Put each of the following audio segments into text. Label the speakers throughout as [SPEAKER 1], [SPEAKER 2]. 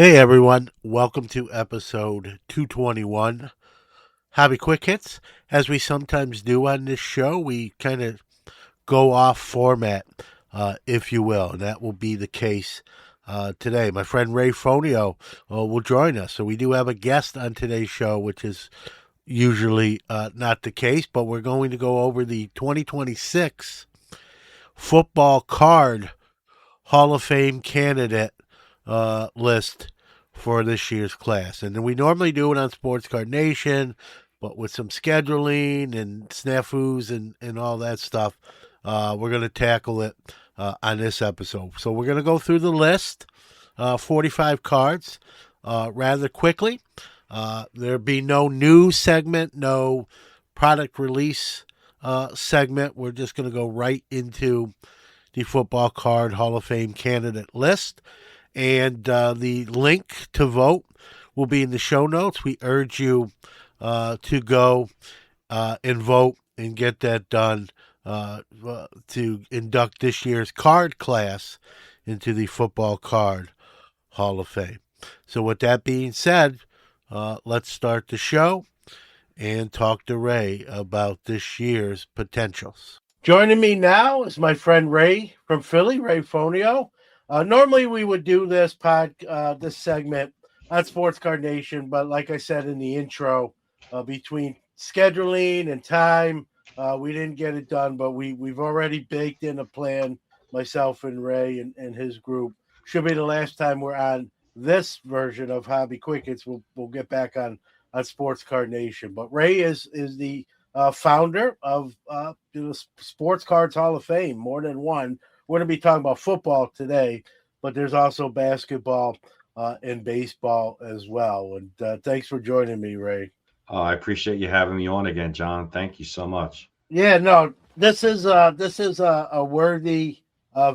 [SPEAKER 1] Hey everyone, welcome to episode 221 Hobby Quick Hits. As we sometimes do on this show, we kind of go off format, if you will, and that will be the case today. My friend Ray Fonio will join us. So we do have a guest on today's show, which is usually not the case, but we're going to go over the 2026 football card Hall of Fame candidate list for this year's class. And then we normally do it on Sports Card Nation, but with some scheduling and snafus and all that stuff, we're going to tackle it on this episode. So we're going to go through the list, 45 cards, rather quickly. There'll be no news segment, no product release segment. We're just going to go right into the Football Card Hall of Fame candidate list. And the link to vote will be in the show notes. We urge you to go and vote and get that done to induct this year's card class into the Football Card Hall of Fame. So with that being said, let's start the show and talk to Ray about this year's potentials. Joining me now is my friend Ray from Philly, Ray Fonio. Normally we would do this this segment on Sports Card Nation, but like I said in the intro, between scheduling and time, we didn't get it done. But we've already baked in a plan. Myself and Ray and his group should be the last time we're on this version of Hobby Quick Hits. We'll get back on Sports Card Nation. But Ray is the founder of the Sports Cards Hall of Fame, more than one. We're going to be talking about football today, but there's also basketball and baseball as well. And thanks for joining me, Ray.
[SPEAKER 2] I appreciate you having me on again, John. Thank you so much.
[SPEAKER 1] Yeah, no, this is a worthy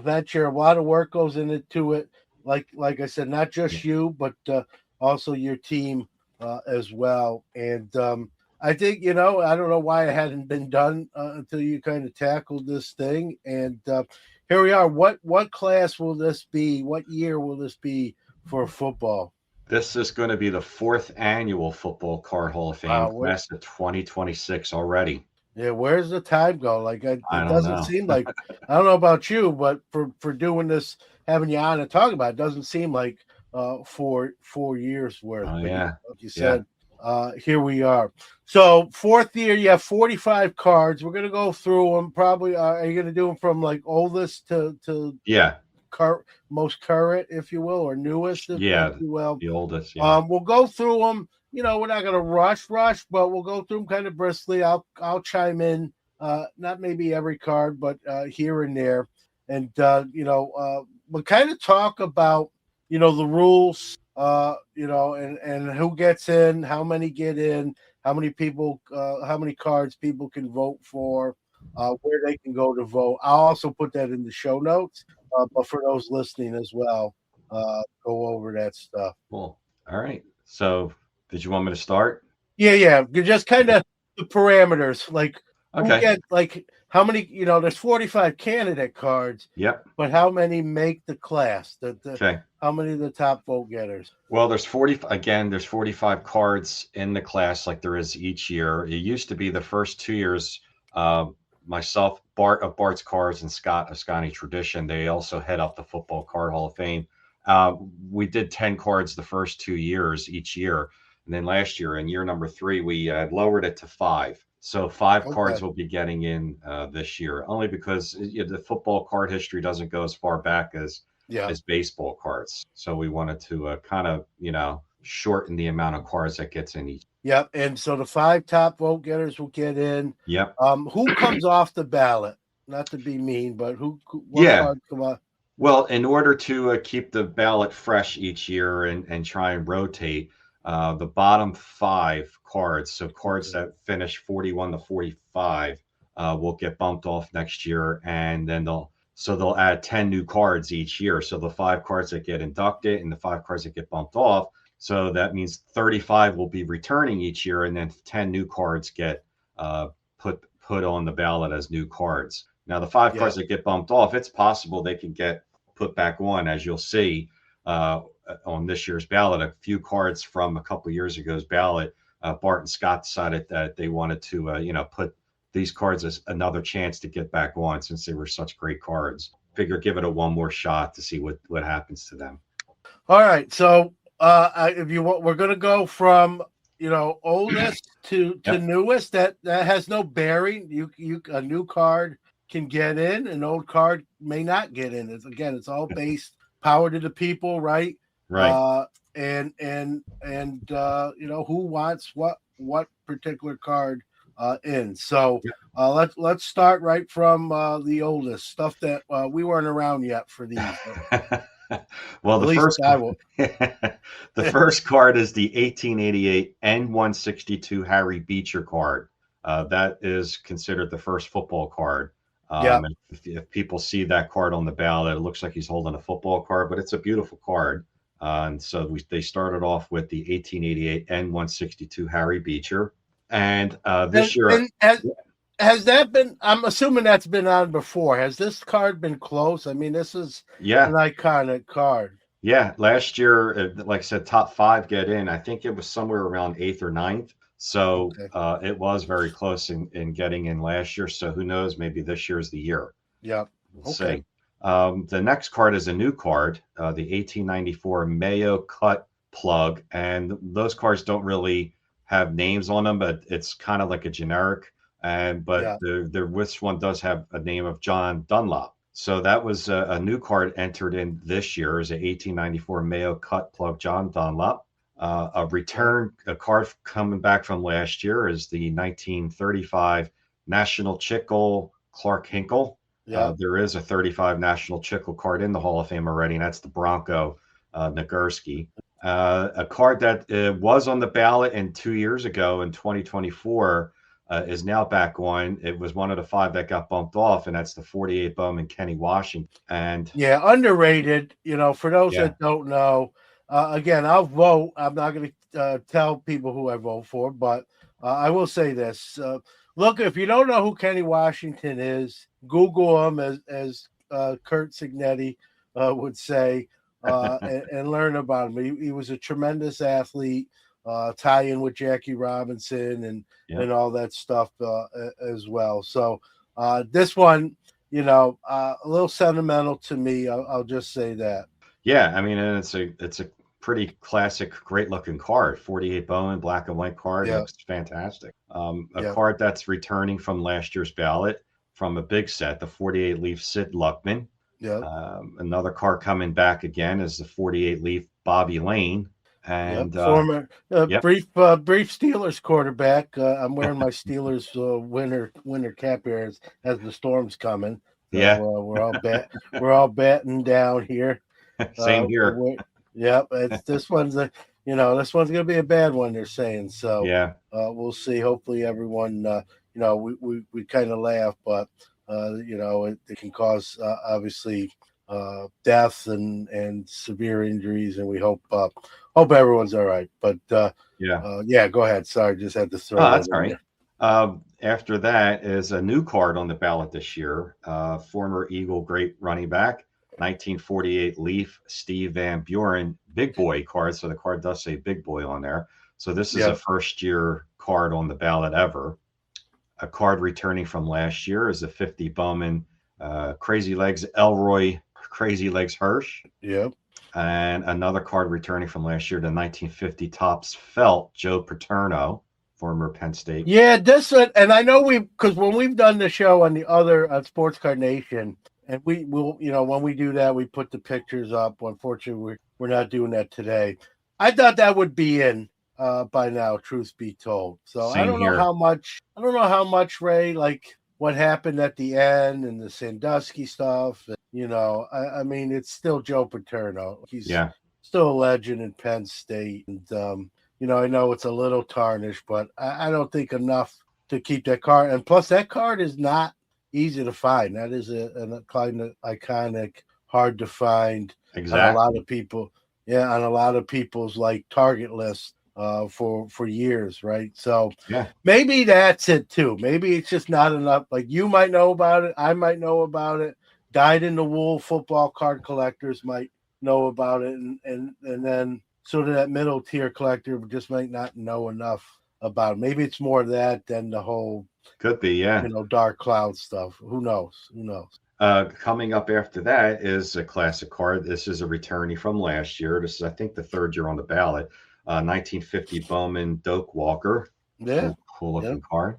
[SPEAKER 1] venture. A lot of work goes into it. Like I said, not just you, but also your team as well. And I think, I don't know why it hadn't been done until you kind of tackled this thing. And here we are. What class will this be? What year will this be for football?
[SPEAKER 2] This is going to be the fourth annual Football Card Hall of Fame, class of 2026 already.
[SPEAKER 1] Yeah, where's the time go? Like it
[SPEAKER 2] I don't
[SPEAKER 1] doesn't
[SPEAKER 2] know.
[SPEAKER 1] seem like I don't know about you, but for doing this, having you on and talking about it, doesn't seem like 4 years worth.
[SPEAKER 2] Oh
[SPEAKER 1] But
[SPEAKER 2] yeah,
[SPEAKER 1] like you
[SPEAKER 2] yeah,
[SPEAKER 1] said, here we are. So fourth year, you have 45 cards. We're gonna go through them. Probably, are you gonna do them from like oldest to
[SPEAKER 2] yeah,
[SPEAKER 1] most current, if you will, or newest, if
[SPEAKER 2] yeah.
[SPEAKER 1] you will?
[SPEAKER 2] The oldest. Yeah.
[SPEAKER 1] We'll go through them. We're not gonna rush, but we'll go through them kind of briskly. I'll chime in, not maybe every card, but here and there, and we'll kind of talk about the rules, and who gets in, how many get in, how many people, how many cards people can vote for, where they can go to vote. I'll also put that in the show notes, but for those listening as well, go over that stuff.
[SPEAKER 2] Cool. All right. So, did you want me to start?
[SPEAKER 1] Yeah. You're just kind of the parameters, like who
[SPEAKER 2] Okay.
[SPEAKER 1] gets like how many. There's 45 candidate cards,
[SPEAKER 2] Yep.
[SPEAKER 1] but how many make the class?
[SPEAKER 2] Okay.
[SPEAKER 1] How many of the top vote getters?
[SPEAKER 2] Well, there's 40 again. There's 45 cards in the class, like there is each year. It used to be the first 2 years. Myself, Bart of Bart's Cards, and Scott of Scotty Tradition. They also head up the Football Card Hall of Fame. We did 10 cards the first 2 years each year, and then last year, in year number 3, we lowered it to 5. So five cards
[SPEAKER 1] Okay.
[SPEAKER 2] will be getting in this year, only because the football card history doesn't go as far back
[SPEAKER 1] Yeah.
[SPEAKER 2] as baseball cards. So we wanted to kind of shorten the amount of cards that gets in each.
[SPEAKER 1] Yep. And so the 5 top vote getters will get in.
[SPEAKER 2] Yep.
[SPEAKER 1] Who comes off the ballot? Not to be mean, but what
[SPEAKER 2] Yeah.
[SPEAKER 1] cards come off?
[SPEAKER 2] Well, in order to keep the ballot fresh each year and try and rotate, the bottom 5 cards, so cards that finish 41 to 45, will get bumped off next year, and then they'll add 10 new cards each year. So the 5 cards that get inducted and the 5 cards that get bumped off. So that means 35 will be returning each year, and then 10 new cards get put on the ballot as new cards. Now, the 5 cards that get bumped off, it's possible they can get put back on, as you'll see, on this year's ballot. A few cards from a couple years ago's ballot. Bart and Scott decided that they wanted to, put these cards as another chance to get back on since they were such great cards. Figure give it a one more shot to see what happens to them.
[SPEAKER 1] All right, so if you want, we're going to go from oldest to
[SPEAKER 2] Yep.
[SPEAKER 1] newest. That has no bearing. You a new card can get in, an old card may not get in. It's all based power to the people, right?
[SPEAKER 2] Right.
[SPEAKER 1] And who wants what particular card in. So let's start right from the oldest stuff that we weren't around yet for these.
[SPEAKER 2] Well,
[SPEAKER 1] At least I will.
[SPEAKER 2] the first card is the 1888 N162 Harry Beecher card. That is considered the first football card. If people see that card on the ballot, it looks like he's holding a football card, but it's a beautiful card. And so they started off with the 1888 N162 Harry Beecher. And this year.
[SPEAKER 1] Has that been? I'm assuming that's been on before. Has this card been close? I mean, this is an iconic card.
[SPEAKER 2] Yeah, last year, like I said, top 5 get in. I think it was somewhere around 8th or 9th. So it was very close in getting in last year. So who knows? Maybe this year's the year.
[SPEAKER 1] Yeah.
[SPEAKER 2] We'll see. The next card is a new card, the 1894 Mayo Cut Plug. And those cards don't really have names on them, but it's kind of like a generic. This one does have a name of John Dunlop. So that was a new card entered in this year as an 1894 Mayo Cut Plug John Dunlop. A card coming back from last year is the 1935 National Chickle Clark Hinkle. There is a 35 National Chickle card in the Hall of Fame already, and that's the Bronco Nagurski. A card that was on the ballot 2 years ago in 2024 is now back on. It was one of the 5 that got bumped off, and that's the 48 Bowman Kenny Washington. And
[SPEAKER 1] underrated. For those that don't know, again, I'll vote. I'm not going to tell people who I vote for, but I will say this: look, if you don't know who Kenny Washington is, Google him, as Kurt Signetti would say, and learn about him. He was a tremendous athlete. Tie in with Jackie Robinson and all that stuff as well. So this one, a little sentimental to me. I'll just say that.
[SPEAKER 2] Yeah, I mean, and it's a pretty classic, great looking card. 48 Bowman, black and white card. Looks fantastic. Card that's returning from last year's ballot from a big set, the 48 leaf Sid Luckman. Another card coming back again is the 48 leaf Bobby Lane. And
[SPEAKER 1] former brief Steelers quarterback. I'm wearing my Steelers winter cap here as the storm's coming. So, we're all batting down here.
[SPEAKER 2] Same here.
[SPEAKER 1] This one's this one's gonna be a bad one. They're saying so. We'll see. Hopefully, everyone. We kind of laugh, but it can cause obviously death and severe injuries, and we hope everyone's all right. But go ahead. Sorry, just had to throw that
[SPEAKER 2] that's all right. After that is a new card on the ballot this year. Former Eagle great running back, 1948 Leaf Steve Van Buren, big boy card. So the card does say big boy on there. So this is a first year card on the ballot ever. A card returning from last year is a 50 Bowman Crazy Legs Elroy Crazy Legs Hirsch. And another card returning from last year, the 1950 Topps Felt Joe Paterno, former Penn State.
[SPEAKER 1] This and I know because when we've done the show on the other Sports Card Nation, and we will, when we do that, we put the pictures up. Unfortunately, we're not doing that today. I thought that would be in by now, truth be told. So I don't know how much, Ray, like what happened at the end and the Sandusky stuff. I mean, it's still Joe Paterno. He's still a legend in Penn State. And, I know it's a little tarnished, but I don't think enough to keep that card. And plus, that card is not easy to find. That is a kind of iconic, hard to find.
[SPEAKER 2] Exactly.
[SPEAKER 1] On a lot of people. On a lot of people's like target lists for years, right? So maybe that's it too. Maybe it's just not enough. Like you might know about it. I might know about it. Dyed in the wool football card collectors might know about it, and then sort of that middle tier collector just might not know enough about it. Maybe it's more that than the whole
[SPEAKER 2] Could be, yeah.
[SPEAKER 1] dark cloud stuff. Who knows? Who knows?
[SPEAKER 2] Coming up after that is a classic card. This is a returnee from last year. This is, I think, the third year on the ballot. 1950 Bowman Doak Walker.
[SPEAKER 1] Yeah,
[SPEAKER 2] Cool
[SPEAKER 1] yeah,
[SPEAKER 2] looking card.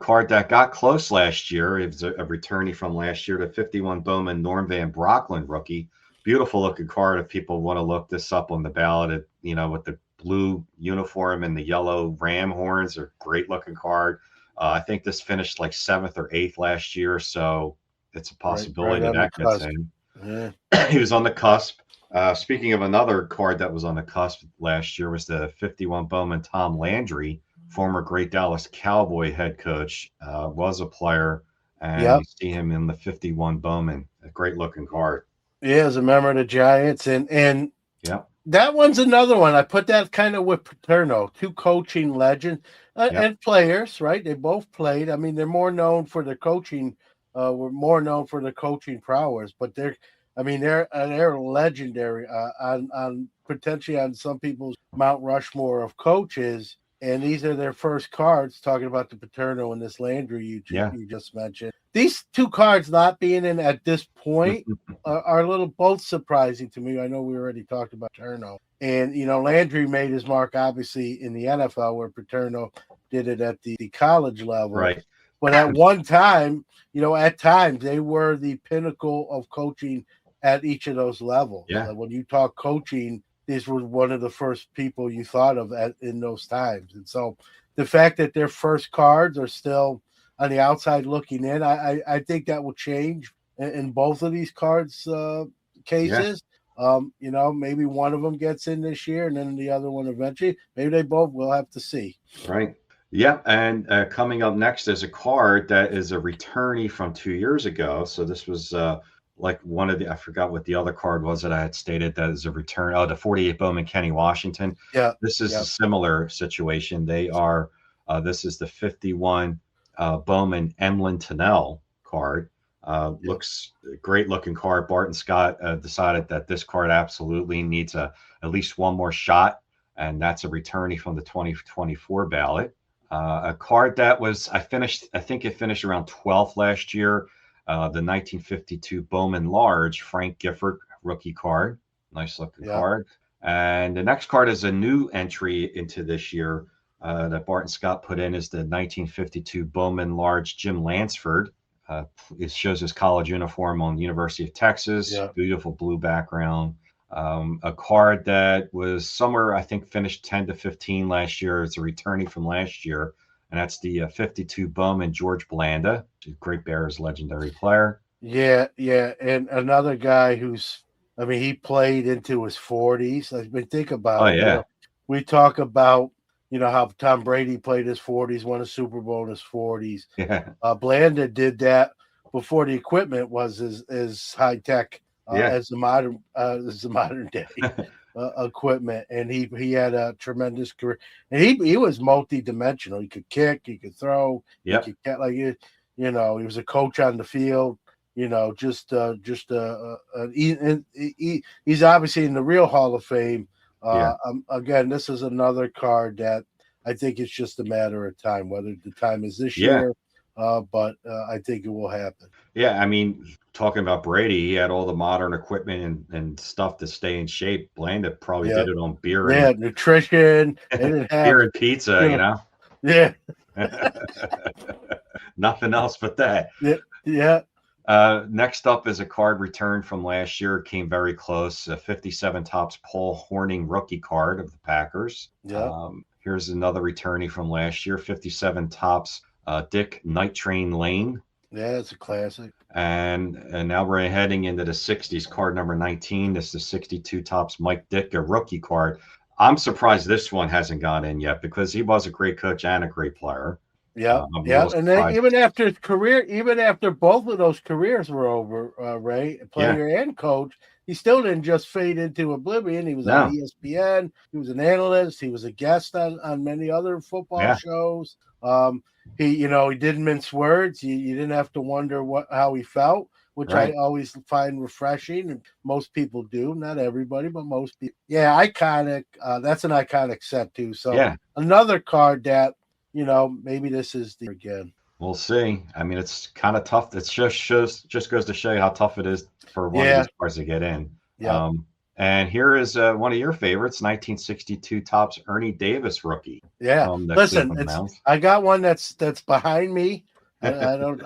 [SPEAKER 2] Card that got close last year. It was a returnee from last year to 51 Bowman Norm Van Brocklin rookie. Beautiful looking card. If people want to look this up on the ballot, with the blue uniform and the yellow ram horns, a great looking card. I think this finished like 7th or 8th last year, so it's a
[SPEAKER 1] right
[SPEAKER 2] possibility
[SPEAKER 1] on the
[SPEAKER 2] that gets
[SPEAKER 1] cusp.
[SPEAKER 2] in.
[SPEAKER 1] Yeah,
[SPEAKER 2] He was on the cusp. Speaking of another card that was on the cusp last year was the 51 Bowman Tom Landry, former great Dallas Cowboy head coach, was a player, and you
[SPEAKER 1] yep.
[SPEAKER 2] see him in the 51 Bowman, a great looking card.
[SPEAKER 1] Yeah, as a member of the Giants, and
[SPEAKER 2] Yeah,
[SPEAKER 1] that one's another one. I put that kind of with Paterno, two coaching legends
[SPEAKER 2] yeah,
[SPEAKER 1] and players, right? They both played. I mean, they're more known for their coaching. Were more known for their coaching prowess, but they're legendary on potentially on some people's Mount Rushmore of coaches. And these are their first cards. Talking about the Paterno and this Landry
[SPEAKER 2] yeah.
[SPEAKER 1] you just mentioned. These two cards not being in at this point are a little both surprising to me. I know we already talked about Paterno, and Landry made his mark obviously in the NFL, where Paterno did it at the college level.
[SPEAKER 2] Right.
[SPEAKER 1] But at one time, at times they were the pinnacle of coaching at each of those levels.
[SPEAKER 2] Yeah,
[SPEAKER 1] When you talk coaching, these were one of the first people you thought of in those times, and so the fact that their first cards are still on the outside looking in, I think that will change in both of these cards
[SPEAKER 2] yeah,
[SPEAKER 1] cases. Maybe one of them gets in this year, and then the other one eventually. Maybe they both. We'll have to see.
[SPEAKER 2] right. Yeah, and coming up next is a card that is a returnee from 2 years ago. So this was like one of the, I forgot what the other card was that I had stated that is a return. Oh, the 48 Bowman Kenny Washington.
[SPEAKER 1] Yeah,
[SPEAKER 2] This is
[SPEAKER 1] yeah,
[SPEAKER 2] a similar situation. This is the 51 Bowman Emlyn Tennell card.
[SPEAKER 1] yeah,
[SPEAKER 2] Looks great looking card. Barton Scott decided that this card absolutely needs at least one more shot, and that's a returnee from the 2024 ballot. A card that I think it finished around 12th last year. The 1952 Bowman Large Frank Gifford rookie card. Nice looking
[SPEAKER 1] yeah,
[SPEAKER 2] card. And the next card is a new entry into this year that Barton Scott put in is the 1952 Bowman Large Jim Lansford. It shows his college uniform on the University of Texas.
[SPEAKER 1] yeah.
[SPEAKER 2] Beautiful blue background. A card that was somewhere, I think, finished 10 to 15 last year. It's a returning from last year, and that's the 52 Bowman George Blanda, Great Bears legendary player.
[SPEAKER 1] Yeah, yeah, and another guy he played into his 40s. I mean, think
[SPEAKER 2] Oh,
[SPEAKER 1] about it.
[SPEAKER 2] yeah.
[SPEAKER 1] We talk about, how Tom Brady played his 40s, won a Super Bowl in his 40s.
[SPEAKER 2] Yeah.
[SPEAKER 1] Blanda did that before the equipment was as high tech
[SPEAKER 2] Yeah.
[SPEAKER 1] as the modern day equipment, and he had a tremendous career, and he was multi-dimensional. He could kick, he could throw, he
[SPEAKER 2] Yep.
[SPEAKER 1] could get he was a coach on the field. He's obviously in the real Hall of Fame.
[SPEAKER 2] Yeah.
[SPEAKER 1] Again, this is another card that I think it's just a matter of time, whether the time is this
[SPEAKER 2] Yeah.
[SPEAKER 1] year, but I think it will happen.
[SPEAKER 2] Yeah. I mean, talking about Brady, he had all the modern equipment and stuff to stay in shape. Blanda probably
[SPEAKER 1] Yeah,
[SPEAKER 2] did it on beer
[SPEAKER 1] yeah,
[SPEAKER 2] and
[SPEAKER 1] nutrition. They didn't
[SPEAKER 2] beer
[SPEAKER 1] have,
[SPEAKER 2] and pizza,
[SPEAKER 1] you know, yeah,
[SPEAKER 2] Nothing else but that.
[SPEAKER 1] yeah, yeah,
[SPEAKER 2] Next up is a card returned from last year. It came very close. A 57 tops Paul Horning rookie card of the Packers.
[SPEAKER 1] yeah,
[SPEAKER 2] Here's another returnee from last year. 57 tops Dick Night Train Lane.
[SPEAKER 1] yeah. It's a classic.
[SPEAKER 2] And now we're heading into the 60s. Card number 19. This is the 62 tops Mike Dick, a rookie card. I'm surprised this one hasn't gone in yet because he was a great coach and a great player.
[SPEAKER 1] Yeah,
[SPEAKER 2] I'm a
[SPEAKER 1] yeah,
[SPEAKER 2] little
[SPEAKER 1] and then
[SPEAKER 2] surprised.
[SPEAKER 1] even after both of those careers were over, Ray,
[SPEAKER 2] Yeah.
[SPEAKER 1] player and coach, he still didn't just fade into oblivion. He was on
[SPEAKER 2] No.
[SPEAKER 1] ESPN. He was an analyst. He was a guest on many other football
[SPEAKER 2] Yeah.
[SPEAKER 1] shows. He didn't mince words. You didn't have to wonder how he felt. which I
[SPEAKER 2] Right.
[SPEAKER 1] always find refreshing. And most people do, not everybody, but most people. Yeah, iconic. That's an iconic set too. So
[SPEAKER 2] Yeah.
[SPEAKER 1] another card that maybe this is the again.
[SPEAKER 2] We'll see. I mean, it's kind of tough. It's just goes to show you how tough it is for one of
[SPEAKER 1] Yeah.
[SPEAKER 2] these cards to get in.
[SPEAKER 1] Yep.
[SPEAKER 2] And here is one of your favorites, 1962 Topps Ernie Davis rookie
[SPEAKER 1] Yeah.
[SPEAKER 2] from the
[SPEAKER 1] Listen,
[SPEAKER 2] Cleveland
[SPEAKER 1] it's
[SPEAKER 2] Browns.
[SPEAKER 1] I got one that's behind me. I don't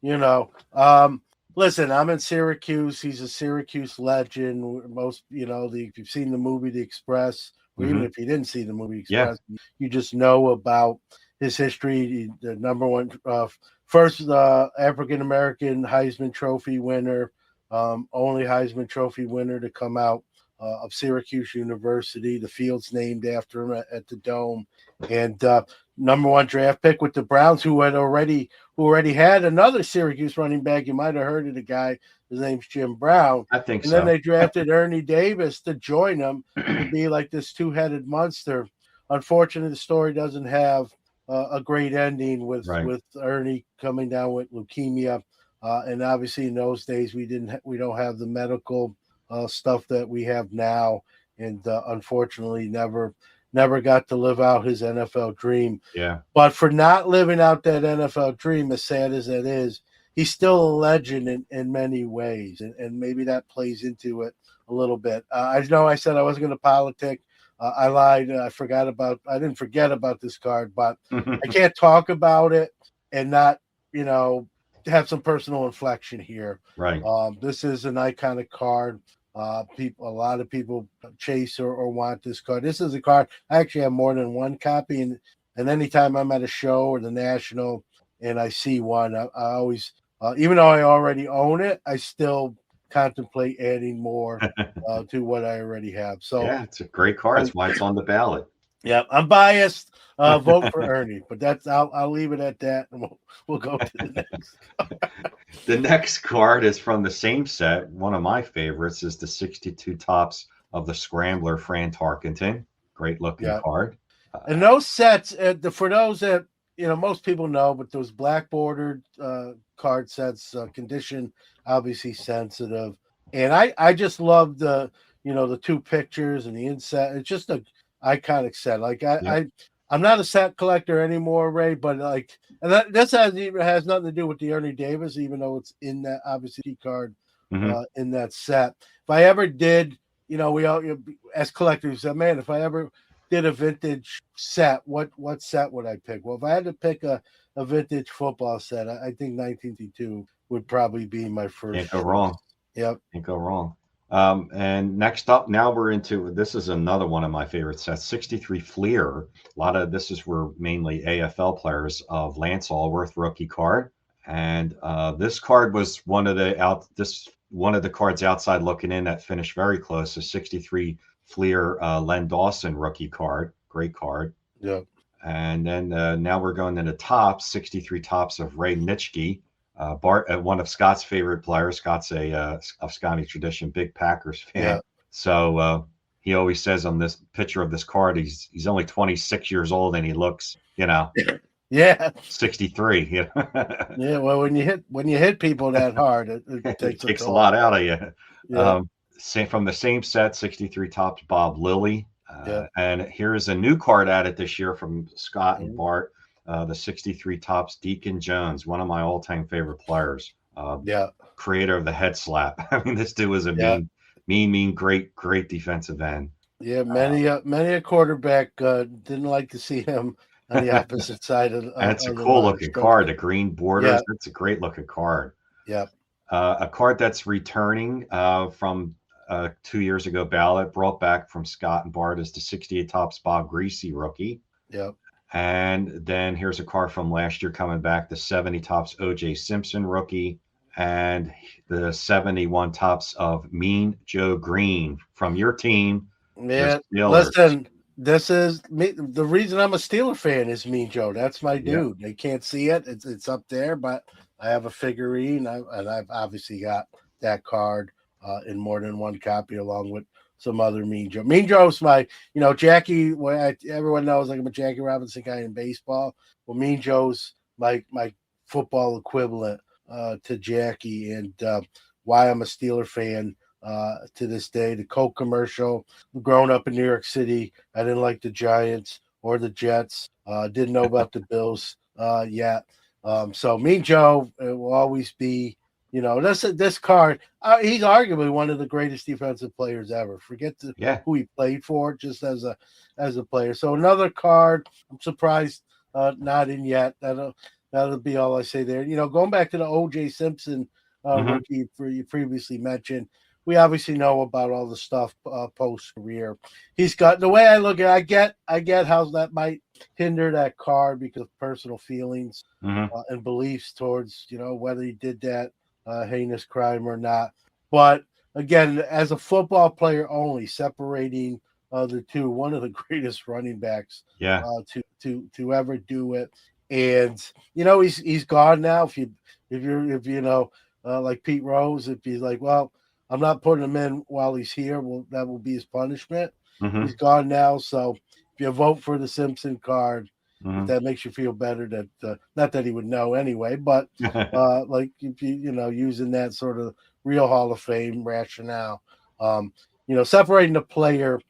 [SPEAKER 1] you know. Um Listen, I'm in Syracuse. He's a Syracuse legend. Most, if you've seen the movie The Express, or even
[SPEAKER 2] Hmm.
[SPEAKER 1] if you didn't see the movie
[SPEAKER 2] Yeah.
[SPEAKER 1] Express, you just know about his history. The number one, first African American Heisman Trophy winner, only Heisman Trophy winner to come out of Syracuse University. The field's named after him at the Dome, and number one draft pick with the Browns, who already had another Syracuse running back. You might have heard of the guy. His name's Jim Brown.
[SPEAKER 2] I think
[SPEAKER 1] And then
[SPEAKER 2] so.
[SPEAKER 1] they drafted Ernie Davis to join them to be like this two-headed monster. Unfortunately, the story doesn't have a great ending with
[SPEAKER 2] Right.
[SPEAKER 1] Ernie coming down with leukemia. And obviously, in those days, we don't have the medical stuff that we have now, and unfortunately, never got to live out his NFL dream.
[SPEAKER 2] Yeah.
[SPEAKER 1] But for not living out that NFL dream, as sad as that is, he's still a legend in many ways, and maybe that plays into it a little bit. I know I said I wasn't going to politic. I lied. I didn't forget about this card, but I can't talk about it and not, have some personal inflection here.
[SPEAKER 2] Right.
[SPEAKER 1] This is an iconic card. A lot of people chase or want this card. This is a card. I actually have more than one copy, and anytime I'm at a show or the National and I see one, I always, even though I already own it, I still contemplate adding more to what I already have. So,
[SPEAKER 2] Yeah, it's a great card. That's why it's on the ballot.
[SPEAKER 1] yeah, I'm biased. Vote for Ernie, but I'll leave it at that, and we'll go to the next.
[SPEAKER 2] The next card is from the same set. One of my favorites is the 62 Topps of the Scrambler Fran Tarkenton. Great looking
[SPEAKER 1] Yeah,
[SPEAKER 2] card.
[SPEAKER 1] and those sets, for those that most people know, but those black bordered card sets, condition obviously sensitive, and I just love the two pictures and the inset. It's just a iconic set. Like
[SPEAKER 2] Yep.
[SPEAKER 1] I'm not a set collector anymore, Ray, but like, and this has nothing to do with the Ernie Davis, even though it's in that obviously card
[SPEAKER 2] Hmm.
[SPEAKER 1] in that set. If I ever did, we all as collectors said, man, if I ever did a vintage set, what set would I pick? Well, if I had to pick a vintage football set, I think 1952 would probably be my first
[SPEAKER 2] Can't go
[SPEAKER 1] choice.
[SPEAKER 2] wrong.
[SPEAKER 1] Yep.
[SPEAKER 2] Can't go wrong. And next up, now we're into this is another one of my favorite sets, 63 Fleer. A lot of this were mainly AFL players of Lance Allworth rookie card. And this card was one of the cards outside looking in that finished very close. A 63 Fleer Len Dawson rookie card. Great card.
[SPEAKER 1] Yep.
[SPEAKER 2] And then now we're going into Topps, 63 Topps of Ray Nitschke. Bart, one of Scott's favorite players. Scott's of Scotty tradition, big Packers fan.
[SPEAKER 1] Yeah.
[SPEAKER 2] So he always says on this picture of this card, he's only 26 years old and he looks,
[SPEAKER 1] Yeah.
[SPEAKER 2] 63.
[SPEAKER 1] Yeah. Well, when you hit people that hard, it
[SPEAKER 2] takes a lot out of you.
[SPEAKER 1] Yeah.
[SPEAKER 2] From the same set, 63 Topps Bob Lilly.
[SPEAKER 1] Yeah.
[SPEAKER 2] And here is a new card added this year from Scott and Bart. The 63 Topps Deacon Jones, one of my all-time favorite players.
[SPEAKER 1] Yeah.
[SPEAKER 2] Creator of the head slap. I mean, this dude was a mean, great defensive end.
[SPEAKER 1] Yeah. Many a quarterback didn't like to see him on the opposite side of.
[SPEAKER 2] That's a
[SPEAKER 1] of the
[SPEAKER 2] cool
[SPEAKER 1] line.
[SPEAKER 2] looking card. The green borders. That's a great looking card.
[SPEAKER 1] Yeah.
[SPEAKER 2] A card that's returning from 2 years ago ballot, brought back from Scott and Bart, is the 68 Topps Bob Greasy rookie.
[SPEAKER 1] Yep.
[SPEAKER 2] And then here's a card from last year coming back, the 70 Topps O.J. Simpson rookie, and the 71 Topps of Mean Joe Green from your team.
[SPEAKER 1] Yeah, listen, this is me. The reason I'm a Steeler fan is Mean Joe. That's my dude. They can't see it. It's up there, but I have a figurine, and I've obviously got that card in more than one copy, along with some other Mean Joe. Mean Joe's my, Jackie. Everyone knows I'm a Jackie Robinson guy in baseball. Well, Mean Joe's my football equivalent to Jackie and why I'm a Steeler fan to this day. The Coke commercial. Growing up in New York City, I didn't like the Giants or the Jets. Didn't know about the Bills yet. So me and Joe will always be. This card. He's arguably one of the greatest defensive players ever. Forget
[SPEAKER 2] Yeah.
[SPEAKER 1] who he played for, just as a player. So another card. I'm surprised not in yet. That'll be all I say there. Going back to the O.J. Simpson rookie you previously mentioned, we obviously know about all the stuff post career. He's got the way I look at it, I get how that might hinder that card because of personal feelings and beliefs towards whether he did that heinous crime or not. But again, as a football player only, separating the two, one of the greatest running backs to ever do it. And he's gone now. If you're like Pete Rose, if he's like, well, I'm not putting him in while he's here, well, that will be his punishment. He's gone now. So if you vote for the Simpson card, if that makes you feel better, that not that he would know anyway, but like if using that sort of real Hall of Fame rationale, separating the player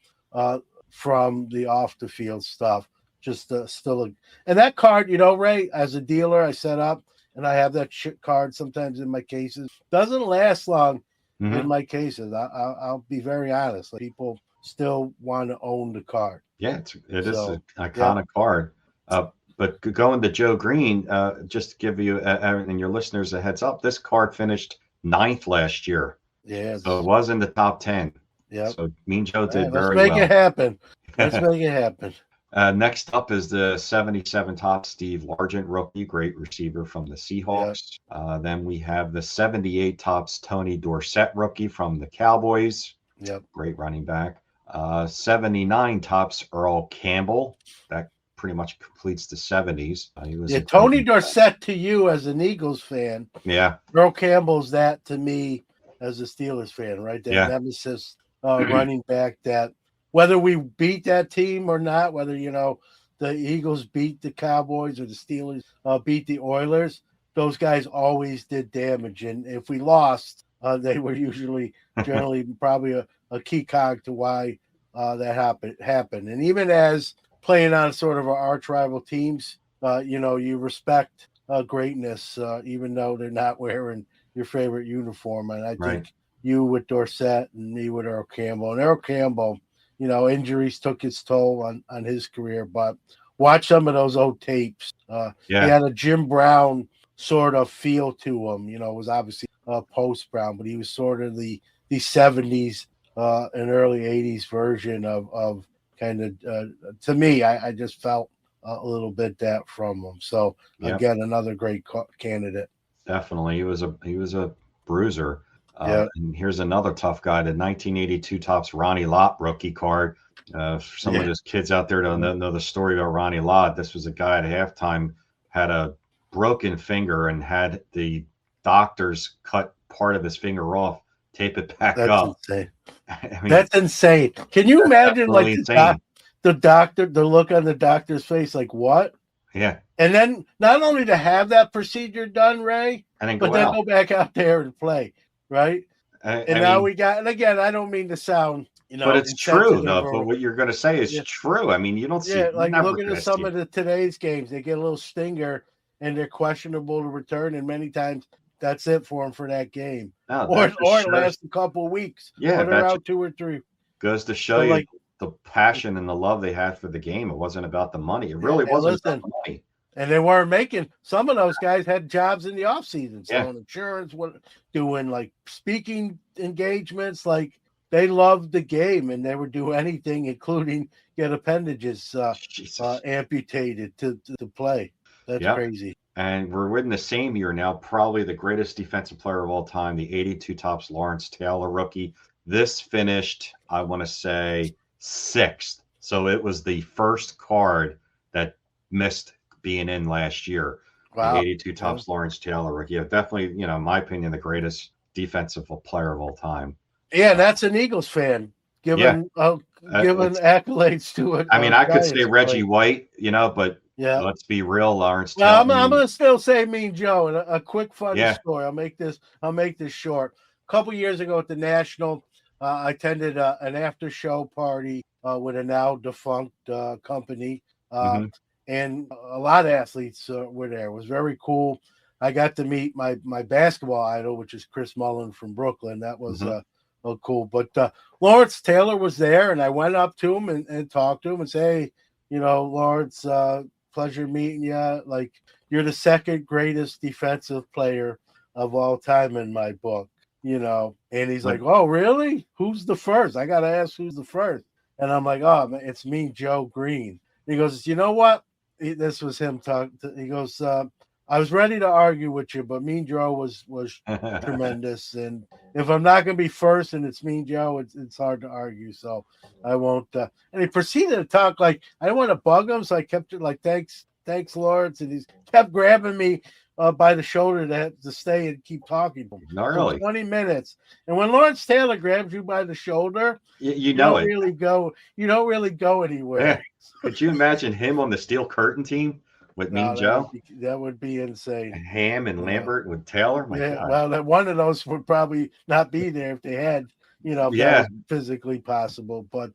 [SPEAKER 1] from the off the field stuff, just and that card, Ray, as a dealer, I set up and I have that shit card sometimes in my cases. Doesn't last long in my cases. I'll be very honest. Like, people still want to own the card.
[SPEAKER 2] Yeah, it is an iconic card. But going to Joe Green, just to give you and your listeners a heads up, this card finished 9th last year.
[SPEAKER 1] Yeah.
[SPEAKER 2] So it was in the top 10.
[SPEAKER 1] Yeah.
[SPEAKER 2] So Mean Joe did very well.
[SPEAKER 1] Let's make it happen. Let's make it happen.
[SPEAKER 2] Next up is the 77 top Steve Largent rookie, great receiver from the Seahawks. Yep. Then we have the 78 tops Tony Dorsett rookie from the Cowboys.
[SPEAKER 1] Yep.
[SPEAKER 2] Great running back. 79 tops Earl Campbell. That pretty much completes the 70s. He was
[SPEAKER 1] Tony Dorsett to you as an Eagles fan.
[SPEAKER 2] Yeah.
[SPEAKER 1] Earl Campbell's that to me as a Steelers fan, right? That nemesis running back that whether we beat that team or not, whether, the Eagles beat the Cowboys or the Steelers beat the Oilers, those guys always did damage. And if we lost, they were generally probably a key cog to why that happened. And even as playing on sort of our arch rival teams, you respect greatness, even though they're not wearing your favorite uniform. And I think you with Dorsett and me with Earl Campbell. And Earl Campbell, injuries took its toll on his career, but watch some of those old tapes. He had a Jim Brown sort of feel to him. It was obviously post Brown, but he was sort of the 70s and early 80s version of kind of, to me, I just felt a little bit that from him. So again, another great candidate.
[SPEAKER 2] Definitely. He was a bruiser. And here's another tough guy, the 1982 tops Ronnie Lott rookie card. For some of those kids out there don't know the story about Ronnie Lott. This was a guy at halftime, had a broken finger and had the doctors cut part of his finger off, tape it back up.
[SPEAKER 1] Insane. That's insane. Can you imagine the doctor, the look on the doctor's face, like what?
[SPEAKER 2] Yeah.
[SPEAKER 1] And then not only to have that procedure done, Ray,
[SPEAKER 2] and
[SPEAKER 1] then go back out there and play. Right. We got, and again, I don't mean to sound,
[SPEAKER 2] but it's true though. But what you're going to say is true. I mean, you don't see,
[SPEAKER 1] like looking at some of today's games, they get a little stinger and they're questionable to return. And many times that's it for them for that game.
[SPEAKER 2] No,
[SPEAKER 1] or it lasts a couple of weeks.
[SPEAKER 2] Yeah.
[SPEAKER 1] Or they're out 2 or 3.
[SPEAKER 2] Goes to show you the passion and the love they had for the game. It wasn't about the money. It really wasn't about the money.
[SPEAKER 1] And they weren't making, some of those guys had jobs in the off season, selling insurance, doing like speaking engagements. Like they loved the game and they would do anything, including get appendages amputated to play. That's crazy.
[SPEAKER 2] And we're in the same year now, probably the greatest defensive player of all time, the 82 tops Lawrence Taylor rookie. This finished, I want to say, 6th. So it was the first card that missed being in last year. Wow. The 82 tops Lawrence Taylor rookie. Definitely, in my opinion, the greatest defensive player of all time.
[SPEAKER 1] Yeah, that's an Eagles fan giving accolades to it.
[SPEAKER 2] I mean, I could say Reggie White, but
[SPEAKER 1] Yeah.
[SPEAKER 2] Let's be real, Lawrence
[SPEAKER 1] Well,
[SPEAKER 2] Taylor.
[SPEAKER 1] I'm gonna still say Mean Joe. And a quick funny
[SPEAKER 2] Yeah.
[SPEAKER 1] story. I'll make this short. A couple years ago at the National, I attended an after show party with a now defunct company, uh,
[SPEAKER 2] Hmm.
[SPEAKER 1] and a lot of athletes were there. It was very cool. I got to meet my basketball idol, which is Chris Mullen from Brooklyn. That was
[SPEAKER 2] Hmm.
[SPEAKER 1] cool. But Lawrence Taylor was there, and I went up to him and talked to him and say, hey, Lawrence. Pleasure meeting you. Like, you're the second greatest defensive player of all time in my book, And he's
[SPEAKER 2] But
[SPEAKER 1] like, oh, really? Who's the first? I got to ask who's the first. And I'm like, oh, man, it's me, Joe Green. He goes, you know what? This was him talking. He goes, I was ready to argue with you, but Mean Joe was tremendous. And if I'm not going to be first and it's Mean Joe, it's hard to argue. So I won't. And he proceeded to talk like I didn't want to bug him, so I kept it like, thanks, Lawrence. And he kept grabbing me by the shoulder to stay and keep talking to him
[SPEAKER 2] not
[SPEAKER 1] for
[SPEAKER 2] really.
[SPEAKER 1] 20 minutes. And when Lawrence Taylor grabs you by the shoulder,
[SPEAKER 2] You
[SPEAKER 1] you
[SPEAKER 2] know
[SPEAKER 1] don't
[SPEAKER 2] it.
[SPEAKER 1] really go. You don't really go
[SPEAKER 2] Yeah.
[SPEAKER 1] anywhere.
[SPEAKER 2] Could you imagine him on the Steel Curtain team with Mean
[SPEAKER 1] No,
[SPEAKER 2] Joe,
[SPEAKER 1] that would be insane.
[SPEAKER 2] Ham and
[SPEAKER 1] You know.
[SPEAKER 2] Lambert with Taylor? My
[SPEAKER 1] Yeah,
[SPEAKER 2] God.
[SPEAKER 1] well, that one of those would probably not be there if they had, if that
[SPEAKER 2] Yeah.
[SPEAKER 1] was physically possible. But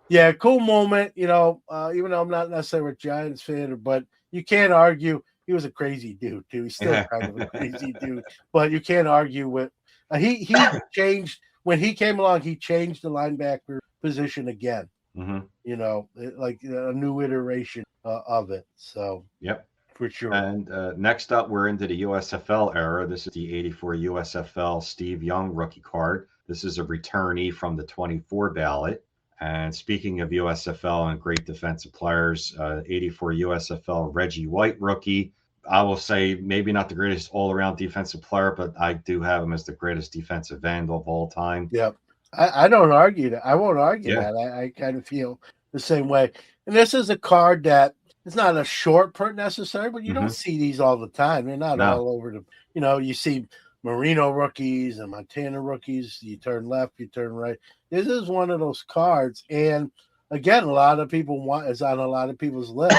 [SPEAKER 1] yeah, cool moment. Even though I'm not necessarily a Giants fan, but you can't argue. He was a crazy dude too. He's still
[SPEAKER 2] Yeah.
[SPEAKER 1] kind of a crazy dude, but you can't argue with. He changed when he came along. He changed the linebacker position again.
[SPEAKER 2] Hmm.
[SPEAKER 1] Like a new iteration of it. So
[SPEAKER 2] Yep.
[SPEAKER 1] for sure.
[SPEAKER 2] And next up, we're into the USFL era. This is the 84 USFL Steve Young rookie card. This is a returnee from the 24 ballot. And speaking of USFL and great defensive players, 84 USFL Reggie White rookie. I will say maybe not the greatest all-around defensive player, but I do have him as the greatest defensive end of all time.
[SPEAKER 1] Yep. I don't argue that. I won't argue
[SPEAKER 2] Yeah.
[SPEAKER 1] that. I kind of feel the same way. And this is a card that it's not a short print necessary, but you don't
[SPEAKER 2] Hmm.
[SPEAKER 1] see these all the time. They're not
[SPEAKER 2] No.
[SPEAKER 1] all over you see Marino rookies and Montana rookies. You turn left, you turn right. This is one of those cards. And again, a lot of people is on a lot of people's list,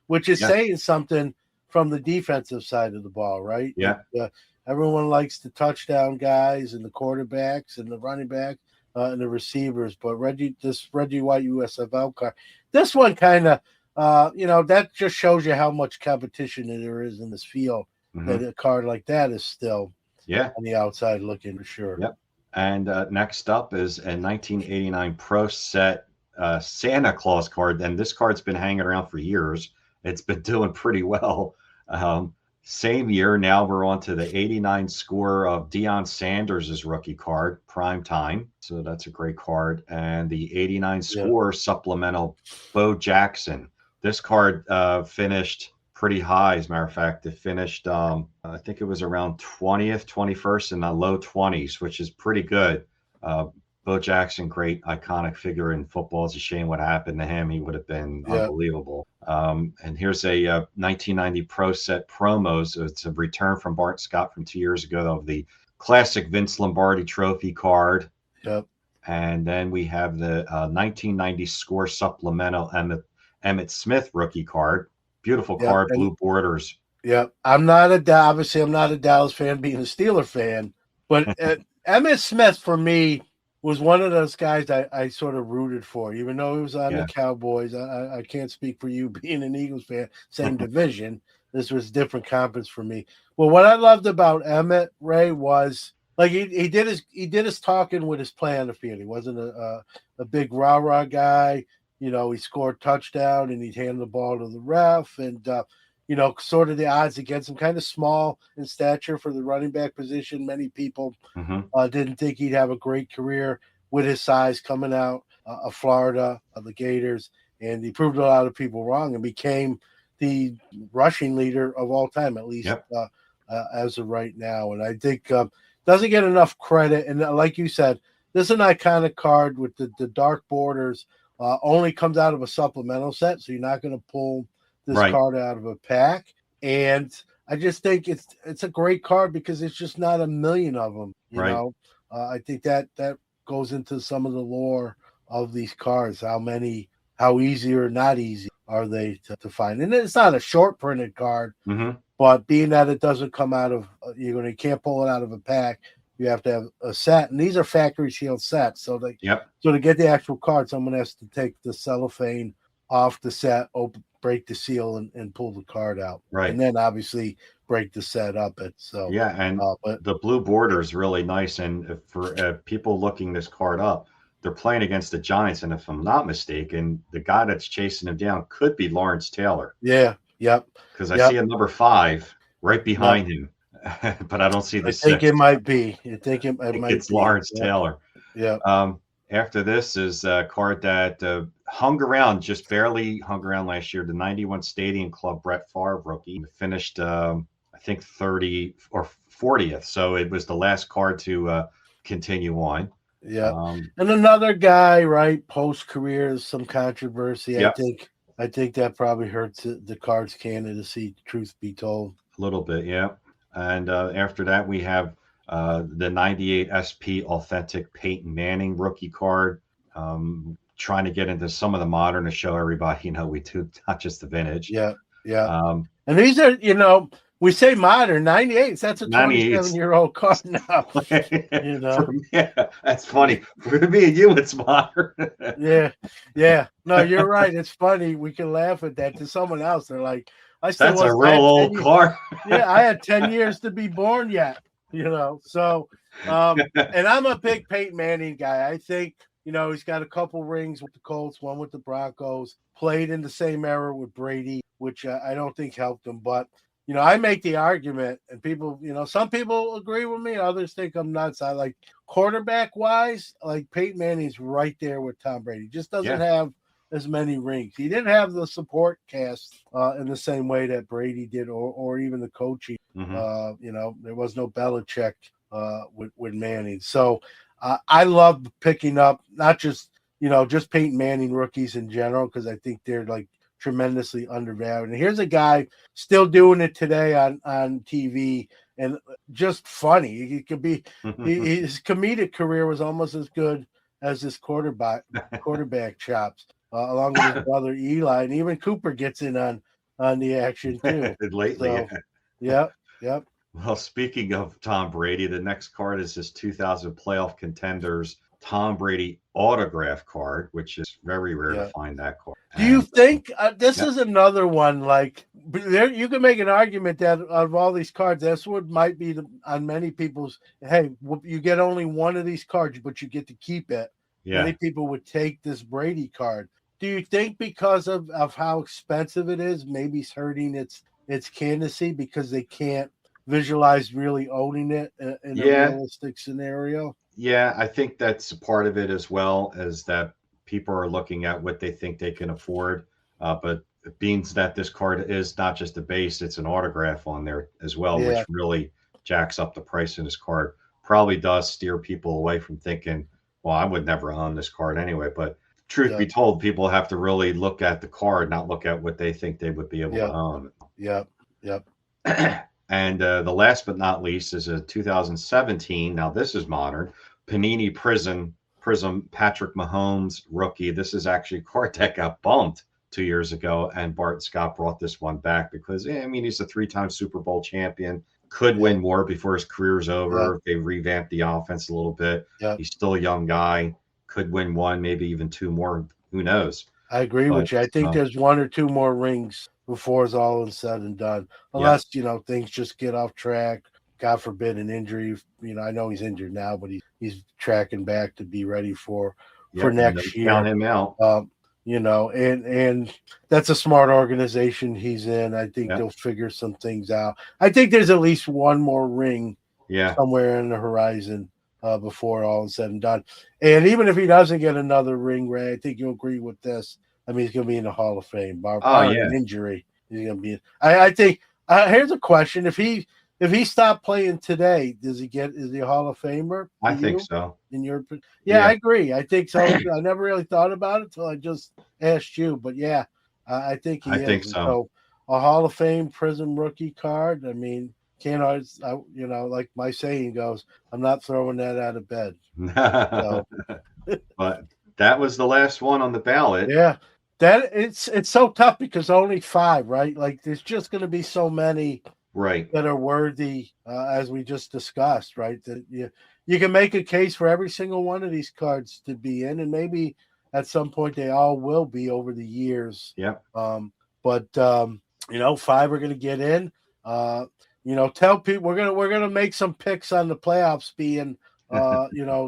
[SPEAKER 1] which is
[SPEAKER 2] Yeah.
[SPEAKER 1] saying something from the defensive side of the ball, right?
[SPEAKER 2] Yeah.
[SPEAKER 1] Everyone likes the touchdown guys and the quarterbacks and the running back and the receivers. But Reggie White USFL card, this one kind of, that just shows you how much competition there is in this field.
[SPEAKER 2] Hmm.
[SPEAKER 1] That a card like that is still
[SPEAKER 2] Yeah.
[SPEAKER 1] on the outside looking for sure.
[SPEAKER 2] Yep. And next up is a 1989 Pro Set Santa Claus card. And this card's been hanging around for years. It's been doing pretty well. Same year, now we're on to the 89 score of Deion Sanders' rookie card, Prime Time. So that's a great card. And the 89
[SPEAKER 1] Yeah.
[SPEAKER 2] score supplemental, Bo Jackson. This card finished pretty high. As a matter of fact, it finished, I think it was around 20th, 21st in the low 20s, which is pretty good. Bo Jackson, great iconic figure in football. It's a shame what happened to him. He would have been
[SPEAKER 1] Yeah.
[SPEAKER 2] unbelievable. And here's a 1990 Pro Set promos. It's a return from Bart Scott from 2 years ago of the classic Vince Lombardi Trophy card.
[SPEAKER 1] Yep.
[SPEAKER 2] And then we have the 1990 score supplemental Emmett Smith rookie card. Beautiful
[SPEAKER 1] Yep.
[SPEAKER 2] card, blue borders.
[SPEAKER 1] Yep. Obviously I'm not a Dallas fan, being a Steeler fan, but Emmitt Smith for me was one of those guys I sort of rooted for, even though he was on the Cowboys. I can't speak for you being an Eagles fan, same division. This was different conference for me. Well, what I loved about Emmett Ray was like he did his talking with his play on the field. He wasn't a big rah-rah guy. He scored touchdown and he'd hand the ball to the ref and sort of the odds against him, kind of small in stature for the running back position. Many people didn't think he'd have a great career with his size coming out of Florida, of the Gators, and he proved a lot of people wrong and became the rushing leader of all time, at least as of right now. And I think doesn't get enough credit. And like you said, this is an iconic card with the dark borders. Only comes out of a supplemental set, so you're not going to pull this card out of a pack. And I just think it's a great card because it's just not a million of them. You know, I think that goes into some of the lore of these cards, how easy or not easy are they to find. And it's not a short printed card,
[SPEAKER 2] Mm-hmm.
[SPEAKER 1] but being that it doesn't come out of you can't pull it out of a pack, you have to have a set, and these are factory sealed sets. So
[SPEAKER 2] Yep.
[SPEAKER 1] so to get the actual card, someone has to take the cellophane off the set, break the seal, and pull the card out,
[SPEAKER 2] Right.
[SPEAKER 1] and then obviously break the set up.
[SPEAKER 2] Yeah, and
[SPEAKER 1] But
[SPEAKER 2] the blue border is really nice. And for people looking this card up, they're playing against the Giants, and if I'm not mistaken, the guy that's chasing him down could be Lawrence Taylor.
[SPEAKER 1] yeah, yep,
[SPEAKER 2] Because I
[SPEAKER 1] yep,
[SPEAKER 2] see a number 5 right
[SPEAKER 1] yep.
[SPEAKER 2] behind him, but I don't see the
[SPEAKER 1] I think
[SPEAKER 2] 6.
[SPEAKER 1] it might be. I think it
[SPEAKER 2] I think
[SPEAKER 1] might
[SPEAKER 2] it's
[SPEAKER 1] be.
[SPEAKER 2] Lawrence
[SPEAKER 1] Yep,
[SPEAKER 2] Taylor.
[SPEAKER 1] yep,
[SPEAKER 2] After this is a card that hung around, just barely hung around last year. The 91 Stadium Club Brett Favre rookie finished, I think 30 or 40th. So it was the last card to continue on.
[SPEAKER 1] yep. And another guy, right? Post career, some controversy.
[SPEAKER 2] Yep,
[SPEAKER 1] I think that probably hurts the Cards candidacy. Truth be told.
[SPEAKER 2] a little bit, yeah. And after that, we have the 98 SP Authentic Peyton Manning rookie card. Trying to get into some of the modern to show everybody, we do not just the vintage.
[SPEAKER 1] Yeah, yeah.
[SPEAKER 2] Um,
[SPEAKER 1] And these are, we say modern 98s. That's a 27-year-old card now.
[SPEAKER 2] Yeah, that's funny. For me and you, it's modern.
[SPEAKER 1] yeah. No, you're right. It's funny. We can laugh at that. To someone else, they're like,
[SPEAKER 2] that's a real old car.
[SPEAKER 1] Yeah, I had 10 years to be born yet. So, and I'm a big Peyton Manning guy. I think, he's got a couple rings with the Colts, one with the Broncos, played in the same era with Brady, which I don't think helped him. But, I make the argument, and people, some people agree with me. Others think I'm nuts. I like quarterback-wise, like Peyton Manning's right there with Tom Brady. Just doesn't have as many rings. He didn't have the support cast in the same way that Brady did, or even the coaching.
[SPEAKER 2] Mm-hmm.
[SPEAKER 1] There was no Belichick with Manning. So I love picking up not just Peyton Manning rookies in general, because I think they're like tremendously undervalued. And here's a guy still doing it today on TV, and just funny. He could be his comedic career was almost as good as his quarterback chops, along with his brother Eli, and even Cooper gets in on the action too.
[SPEAKER 2] Lately,
[SPEAKER 1] Yep.
[SPEAKER 2] Well, speaking of Tom Brady, the next card is his 2000 playoff contenders Tom Brady autograph card, which is very rare to find that card.
[SPEAKER 1] Do you think this is another one? Like, you can make an argument that out of all these cards, this one might be on many people's. Hey, you get only one of these cards, but you get to keep it.
[SPEAKER 2] Yeah.
[SPEAKER 1] Many people would take this Brady card. Do you think because of how expensive it is, maybe it's hurting its candidacy because they can't visualize really owning it in a realistic scenario?
[SPEAKER 2] Yeah, I think that's a part of it, as well as that people are looking at what they think they can afford. But it means that this card is not just a base, it's an autograph on there as well, which really jacks up the price of this card. Probably does steer people away from thinking, well, I would never own this card anyway. But truth be told, people have to really look at the card, not look at what they think they would be able to own.
[SPEAKER 1] Yep.
[SPEAKER 2] And the last but not least is a 2017. Now, this is modern. Panini Prism Patrick Mahomes rookie. This is actually a card that got bumped 2 years ago, and Bart Scott brought this one back because, he's a 3-time Super Bowl champion. Could win more before his career's over. They revamped the offense a little bit. He's still a young guy. Could win one, maybe even 2 more. Who knows?
[SPEAKER 1] I agree with you. I think there's 1 or 2 more rings before it's all said and done, unless things just get off track. God forbid an injury. I know he's injured now, but he's tracking back to be ready for next year.
[SPEAKER 2] Count him out.
[SPEAKER 1] And that's a smart organization he's in. I think they'll figure some things out. I think there's at least 1 more ring somewhere in the horizon before all is said and done. And even if he doesn't get another ring, Ray, I think you'll agree with this. I mean, he's going to be in the Hall of Fame. Bar an injury, he's going to be. I think. Here's a question: If he stopped playing today, is he a Hall of Famer?
[SPEAKER 2] I think so.
[SPEAKER 1] In your, I agree. I think so. I never really thought about it until I just asked you. But I think he is.
[SPEAKER 2] I think so.
[SPEAKER 1] A Hall of Fame Prism rookie card. I mean, can't always, like my saying goes, I'm not throwing that out of bed.
[SPEAKER 2] But that was the last one on the ballot.
[SPEAKER 1] Yeah. That it's so tough because only five, right? Like there's just going to be so many
[SPEAKER 2] Right.
[SPEAKER 1] that are worthy, as we just discussed, right? That you can make a case for every single one of these cards to be in, and maybe at some point they all will be over the years.
[SPEAKER 2] Yep.
[SPEAKER 1] But five are going to get in. Uh, tell people we're gonna make some picks on the playoffs being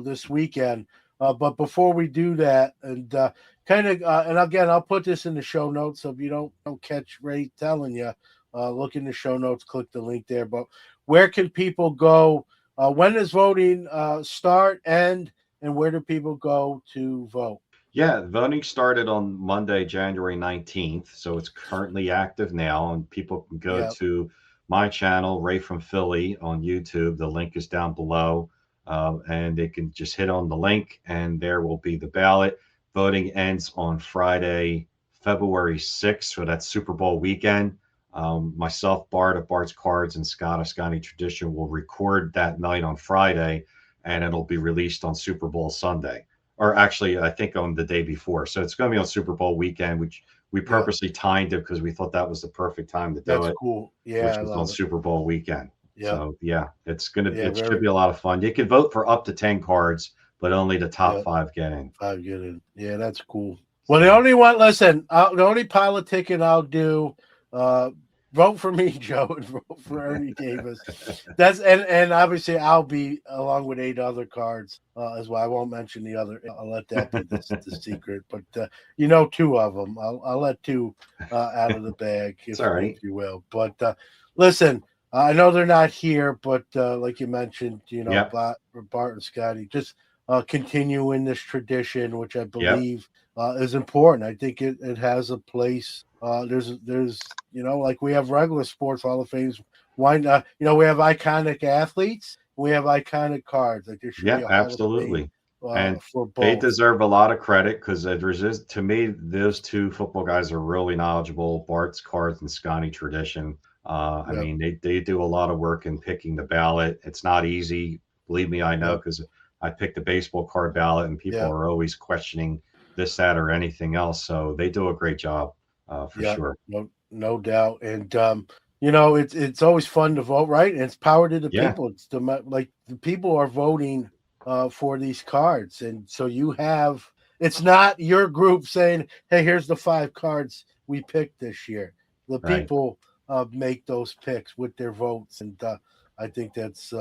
[SPEAKER 1] this weekend. But before we do that, and and again, I'll put this in the show notes so if you don't catch Ray telling you, look in the show notes, click the link there. But where can people go? When does voting start, end, and where do people go to vote?
[SPEAKER 2] Yeah, voting started on Monday, January 19th. So it's currently active now, and people can go
[SPEAKER 1] Yeah,
[SPEAKER 2] to my channel, Ray from Philly, on YouTube. The link is down below. And they can just hit on the link, and there will be the ballot. Voting ends on Friday, February 6th. So that's Super Bowl weekend. Myself, Bart of Bart's Cards, and Scott of Scotty Tradition will record that night on Friday, and it'll be released on Super Bowl Sunday, or actually, I think on the day before. So it's going to be on Super Bowl weekend, which we
[SPEAKER 1] yeah,
[SPEAKER 2] purposely timed it because we thought that was the perfect time to do
[SPEAKER 1] that's
[SPEAKER 2] it,
[SPEAKER 1] cool. Yeah,
[SPEAKER 2] which
[SPEAKER 1] I
[SPEAKER 2] was on
[SPEAKER 1] love it.
[SPEAKER 2] Super Bowl weekend.
[SPEAKER 1] Yeah,
[SPEAKER 2] So yeah,
[SPEAKER 1] yeah,
[SPEAKER 2] it should
[SPEAKER 1] very,
[SPEAKER 2] be a lot of fun. You can vote for up to 10 cards, but only the top
[SPEAKER 1] yeah.
[SPEAKER 2] five get in.
[SPEAKER 1] Five get in. Yeah, that's cool. Well, the
[SPEAKER 2] So
[SPEAKER 1] only one, listen, the only politicking I'll do, uh, vote for me, Joe, and vote for Ernie Davis. That's and obviously I'll be along with eight other cards as well. I won't mention the other. I'll let that be the secret. But two of them. I'll let two out of the bag,
[SPEAKER 2] it's all
[SPEAKER 1] if
[SPEAKER 2] right.
[SPEAKER 1] you will. But listen, I know they're not here, but like you mentioned,
[SPEAKER 2] Yep.
[SPEAKER 1] Bart and Scotty, just continue in this tradition, which I
[SPEAKER 2] Yep.
[SPEAKER 1] believe is important. I think it has a place. There's like we have regular sports Hall of Fames. Why not? We have iconic athletes. We have iconic cards. Like there should be
[SPEAKER 2] Yeah,
[SPEAKER 1] a Hall of Fame
[SPEAKER 2] absolutely. And
[SPEAKER 1] for
[SPEAKER 2] they
[SPEAKER 1] both.
[SPEAKER 2] deserve a lot of credit because to me, those two football guys are really knowledgeable. Bart's Cards and Scotty Tradition. I
[SPEAKER 1] Yeah,
[SPEAKER 2] mean, they do a lot of work in picking the ballot. It's not easy. Believe me, I know
[SPEAKER 1] yeah,
[SPEAKER 2] because I picked the baseball card ballot and people
[SPEAKER 1] yeah,
[SPEAKER 2] are always questioning this, that, or anything else. So they do a great job for
[SPEAKER 1] yeah.
[SPEAKER 2] sure.
[SPEAKER 1] No doubt. And it's always fun to vote, right? And it's power to the
[SPEAKER 2] Yeah,
[SPEAKER 1] people. It's like the people are voting for these cards, and so you have. It's not your group saying, "Hey, here's the five cards we picked this year." The
[SPEAKER 2] right.
[SPEAKER 1] people make those picks with their votes, and I think that's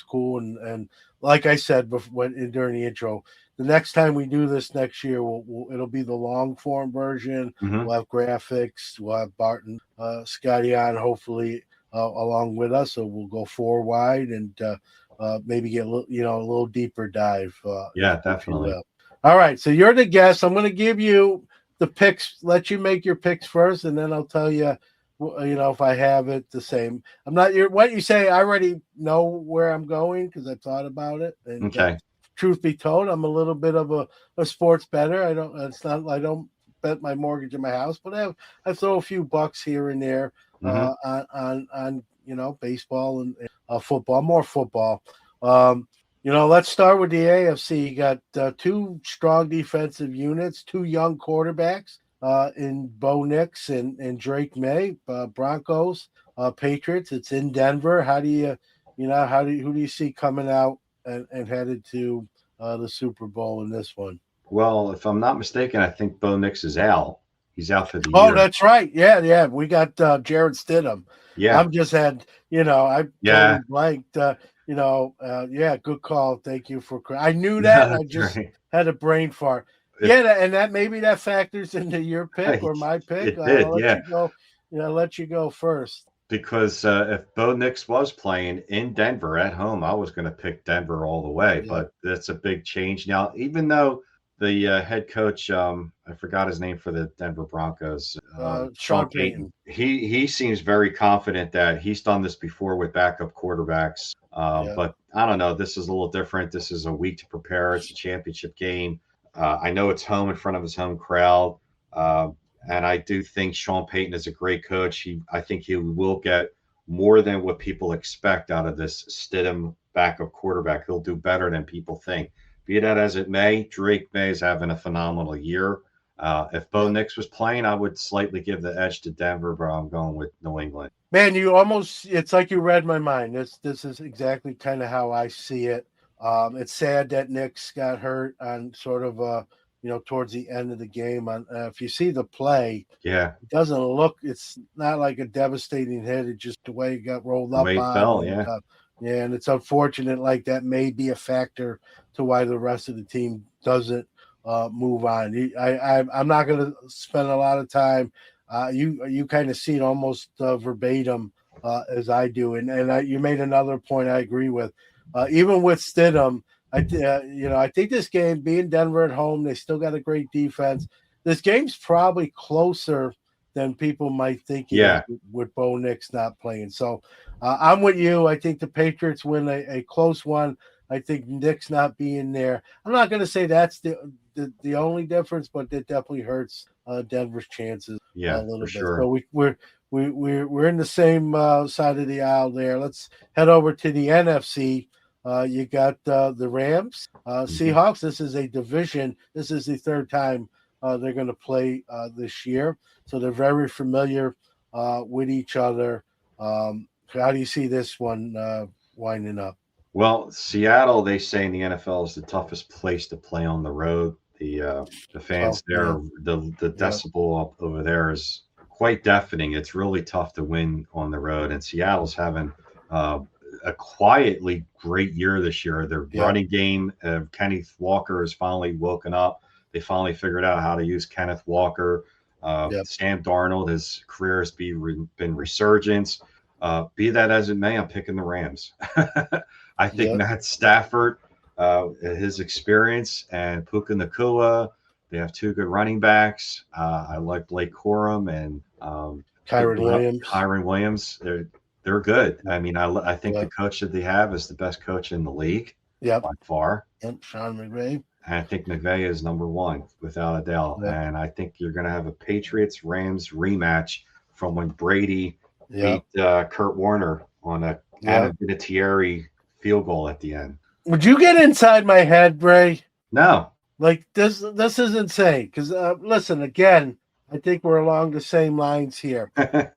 [SPEAKER 1] cool. And like I said before, during the intro, the next time we do this next year, it'll be the long form version.
[SPEAKER 2] Hmm.
[SPEAKER 1] We'll have graphics. We'll have Barton, Scotty on, hopefully along with us. So we'll go four wide and maybe get a little deeper dive,
[SPEAKER 2] Yeah,
[SPEAKER 1] if you
[SPEAKER 2] definitely.
[SPEAKER 1] will. All right. So you're the guest. I'm going to give you the picks. Let you make your picks first, and then I'll tell you. If I have it the same. I'm not. What you say. I already know where I'm going because I thought about it, and
[SPEAKER 2] Okay.
[SPEAKER 1] truth be told, I'm a little bit of a sports better. I don't. It's not. I don't bet my mortgage in my house, but I throw a few bucks here and there
[SPEAKER 2] Hmm.
[SPEAKER 1] on baseball and football. More football. Let's start with the AFC. You got two strong defensive units, two young quarterbacks in Bo Nix and Drake May. Broncos, Patriots. It's in Denver. How do who do you see coming out and headed to the Super Bowl in this one?
[SPEAKER 2] Well, if I'm not mistaken, I think Bo Nix is out. He's out for the
[SPEAKER 1] Oh,
[SPEAKER 2] year.
[SPEAKER 1] that's right. Yeah, yeah. We got Jared Stidham.
[SPEAKER 2] Yeah.
[SPEAKER 1] I'm just had, I
[SPEAKER 2] Yeah.
[SPEAKER 1] totally blanked. Yeah, good call. Thank you for. I knew
[SPEAKER 2] No,
[SPEAKER 1] that. I
[SPEAKER 2] that's
[SPEAKER 1] just
[SPEAKER 2] right.
[SPEAKER 1] had a brain fart.
[SPEAKER 2] If
[SPEAKER 1] Yeah, and that maybe that factors into your pick or my pick.
[SPEAKER 2] it
[SPEAKER 1] I'll
[SPEAKER 2] did,
[SPEAKER 1] let
[SPEAKER 2] yeah.
[SPEAKER 1] you go. Let you go first.
[SPEAKER 2] Because if Bo Nix was playing in Denver at home, I was going to pick Denver all the way.
[SPEAKER 1] Yeah,
[SPEAKER 2] But that's a big change now. Even though the head coach, I forgot his name for the Denver Broncos, Sean
[SPEAKER 1] Sean
[SPEAKER 2] Payton,
[SPEAKER 1] Payton.
[SPEAKER 2] he seems very confident that he's done this before with backup quarterbacks.
[SPEAKER 1] Yeah,
[SPEAKER 2] But I don't know. This is a little different. This is a week to prepare. It's a championship game. I know it's home in front of his home crowd. Uh, and I do think Sean Payton is a great coach. I think he will get more than what people expect out of this Stidham backup quarterback. He'll do better than people think. Be that as it may, Drake May is having a phenomenal year. If Bo
[SPEAKER 1] Yep.
[SPEAKER 2] Nix was playing, I would slightly give the edge to Denver, but I'm going with New England.
[SPEAKER 1] Man, you almost, it's like you read my mind. This is exactly kind of how I see it. It's sad that Knicks got hurt on sort of towards the end of the game. On if you see the play,
[SPEAKER 2] Yeah,
[SPEAKER 1] it doesn't look, it's not like a devastating hit. It's just the way it got rolled
[SPEAKER 2] the
[SPEAKER 1] up
[SPEAKER 2] way he
[SPEAKER 1] on.
[SPEAKER 2] fell.
[SPEAKER 1] And
[SPEAKER 2] Yeah,
[SPEAKER 1] yeah, and it's unfortunate, like that may be a factor to why the rest of the team doesn't move on. I'm not going to spend a lot of time. You kind of see it almost verbatim as I do, and you made another point I agree with. Even with Stidham, I think this game, being Denver at home, they still got a great defense. This game's probably closer than people might think it is
[SPEAKER 2] yeah,
[SPEAKER 1] with Bo Nix not playing. So I'm with you. I think the Patriots win a close one. I think Nick's not being there. I'm not going to say that's the only difference, but it definitely hurts Denver's chances a
[SPEAKER 2] yeah,
[SPEAKER 1] little
[SPEAKER 2] for
[SPEAKER 1] bit. So
[SPEAKER 2] sure.
[SPEAKER 1] we're in the same side of the aisle there. Let's head over to the NFC. You got the Rams,
[SPEAKER 2] Hmm.
[SPEAKER 1] Seahawks. This is a division. This is the third time they're going to play this year, so they're very familiar with each other. How do you see this one winding up?
[SPEAKER 2] Well, Seattle, they say in the NFL is the toughest place to play on the road. The
[SPEAKER 1] Oh,
[SPEAKER 2] fans
[SPEAKER 1] yeah,
[SPEAKER 2] there, the
[SPEAKER 1] yeah,
[SPEAKER 2] decibel up over there is quite deafening. It's really tough to win on the road, and Seattle's having uh, a quietly great year this year. Their
[SPEAKER 1] yeah,
[SPEAKER 2] running game, Kenneth Walker has finally woken up. They finally figured out how to use Kenneth Walker.
[SPEAKER 1] yeah,
[SPEAKER 2] Sam Darnold, his career has been resurgence. Be that as it may, I'm picking the Rams. I think
[SPEAKER 1] yeah.
[SPEAKER 2] Matt Stafford, his experience, and Puka Nakua, they have two good running backs. I like Blake Corum and
[SPEAKER 1] Kyron Williams.
[SPEAKER 2] Kyron Williams. They're good. I mean, I think the
[SPEAKER 1] Yeah,
[SPEAKER 2] coach that they have is the best coach in the league
[SPEAKER 1] yep,
[SPEAKER 2] by far.
[SPEAKER 1] yep. Sean McVay.
[SPEAKER 2] And I think McVay is number one without a doubt.
[SPEAKER 1] Yep,
[SPEAKER 2] And I think you're going to have a Patriots Rams rematch from when Brady
[SPEAKER 1] yep,
[SPEAKER 2] beat Kurt Warner on a
[SPEAKER 1] yep.
[SPEAKER 2] Adam Vinatieri field goal at the end.
[SPEAKER 1] Would you get inside my head, Bray?
[SPEAKER 2] No.
[SPEAKER 1] Like this is insane. Because listen, again, I think we're along the same lines here.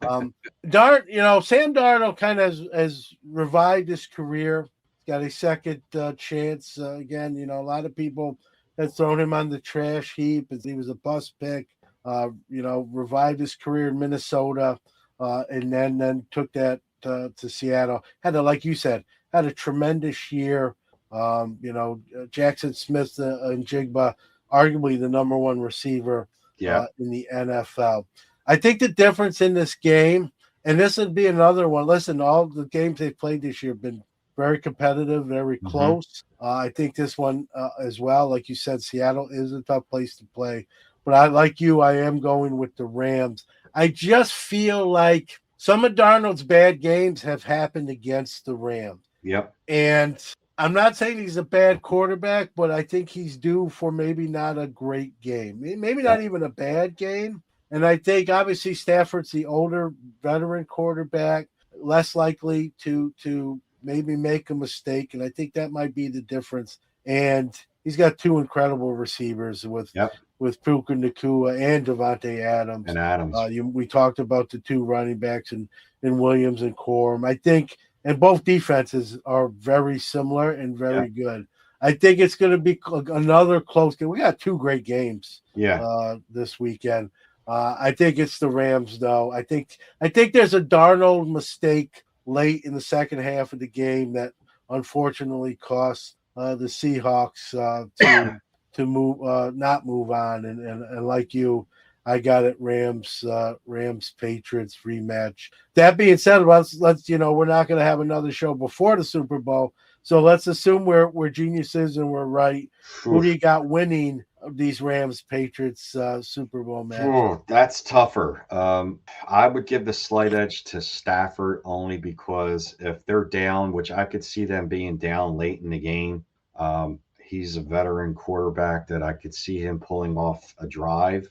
[SPEAKER 1] Um, Sam Darnold kind of has revived his career. He's got a second chance. Again, a lot of people had thrown him on the trash heap as he was a bust pick. Revived his career in Minnesota, and then took that to Seattle. Had to, like you said, had a tremendous year. Jackson Smith and Jigba, arguably the number one receiver
[SPEAKER 2] Yeah.
[SPEAKER 1] in the NFL. I think the difference in this game, and this would be another one. Listen, all the games they've played this year have been very competitive, very
[SPEAKER 2] Hmm.
[SPEAKER 1] close. I think this one as well, like you said, Seattle is a tough place to play. But I am going with the Rams. I just feel like some of Darnold's bad games have happened against the Rams.
[SPEAKER 2] Yep.
[SPEAKER 1] And I'm not saying he's a bad quarterback, but I think he's due for maybe not a great game, maybe not
[SPEAKER 2] Yep.
[SPEAKER 1] even a bad game. And I think obviously Stafford's the older veteran quarterback, less likely to maybe make a mistake. And I think that might be the difference. And he's got two incredible receivers
[SPEAKER 2] Yep.
[SPEAKER 1] with Puka Nakua and Devontae
[SPEAKER 2] And
[SPEAKER 1] Adams.
[SPEAKER 2] Adams.
[SPEAKER 1] We talked about the two running backs and Williams and Corum. I think, and both defenses are very similar and
[SPEAKER 2] Yeah.
[SPEAKER 1] very good. I think it's going to be another close game. We got two great games
[SPEAKER 2] Yeah.
[SPEAKER 1] this weekend. I think it's the Rams, though. I think there's a Darnold mistake late in the second half of the game that unfortunately cost the Seahawks to move not move on. And like you, I got it Rams Patriots rematch. That being said, let's we're not going to have another show before the Super Bowl, so let's assume we're geniuses and we're right. Who do
[SPEAKER 2] Oof.
[SPEAKER 1] you got winning these Rams Patriots Super Bowl match?
[SPEAKER 2] That's tougher. I would give the slight edge to Stafford only because if they're down, which I could see them being down late in the game, he's a veteran quarterback that I could see him pulling off a drive,